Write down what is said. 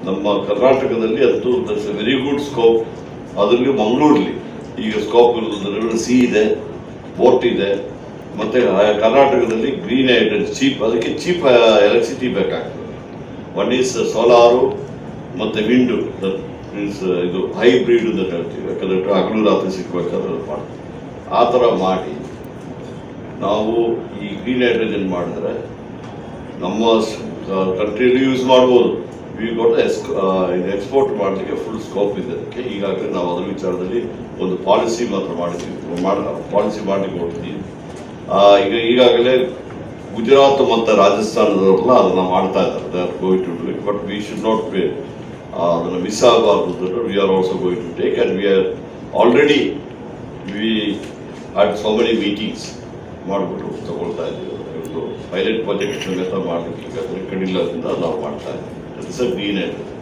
ನಮ್ಮ ಕರ್ನಾಟಕದಲ್ಲಿ ಅಂತೂ that's A very good scope. ಅದರಲ್ಲಿ ಮಂಗಳೂರಲ್ಲಿ ಈಗ ಸ್ಕೋಪ್ ಇರೋದ್ರಲ್ಲಿ ಸಿ ಇದೆ, ಪೋರ್ಟ್ ಇದೆ, ಮತ್ತೆ ಕರ್ನಾಟಕದಲ್ಲಿ ಗ್ರೀನ್ ಹೈಡ್ರೋಜನ್ ಚೀಪ್, ಅದಕ್ಕೆ ಚೀಪ್ ಎಲೆಕ್ಟ್ರಿಸಿಟಿ ಬೇಕಾಗ್ತದೆ. ಒನ್ ಈಸ್ ಸೋಲಾರು ಮತ್ತೆ ವಿಂಡು, ಮೀನ್ಸ್ ಇದು ಹೈಬ್ರಿಡ್ ಅಂತ ಹೇಳ್ತೀವಿ, ಯಾಕಂದ್ರೆ ಹಗಲು ರಾತ್ರಿ ಸಿಗ್ಬೇಕಾದ್ರೆ ಮಾಡ್ತೀವಿ. ಆ ಥರ ಮಾಡಿ ನಾವು ಈ ಗ್ರೀನ್ ಹೈಡ್ರೋಜನ್ ಮಾಡಿದ್ರೆ ನಮ್ಮ ಕಂಟ್ರಿಯಲ್ಲಿ ಯೂಸ್ ಮಾಡ್ಬೋದು. ಎಕ್ಸ್ಪೋರ್ಟ್ ಮಾಡಲಿಕ್ಕೆ ಫುಲ್ ಸ್ಕೋಪ್ ಇದೆ ಅದಕ್ಕೆ. ಈಗಾಗಲೇ ನಾವು ಅದರ ವಿಚಾರದಲ್ಲಿ ಒಂದು ಪಾಲಿಸಿ ಮಾತ್ರ ಮಾಡಿದ್ದೀವಿ, ಪಾಲಿಸಿ ಮಾಡಲಿಕ್ಕೆ ಹೊರಟಿದ್ದೀವಿ. ಈಗಾಗಲೇ ಗುಜರಾತ್ ಮತ್ತು ರಾಜಸ್ಥಾನದವರೆಲ್ಲ ಅದನ್ನು ಮಾಡ್ತಾ ಇದ್ದಾರೆ. They are going to do it, but we should not pay, ಅದನ್ನು ಮಿಸ್ ಆಗಬಾರ್ದು. We are also going to take, and we are already we had so many meetings ಮಾಡಿಬಿಟ್ಟು ತಗೊಳ್ತಾ ಇದ್ದೀವಿ. ಒಂದು ಪೈಲಟ್ ಪ್ರಾಜೆಕ್ಟ್ ಸಮೇತ ಮಾಡಲಿಕ್ಕೆ ಈಗ ಕಡಿಲ್ಲದಿಂದ ನಾವು ಮಾಡ್ತಾ ಇದ್ದೀವಿ. It's a green hydrogen.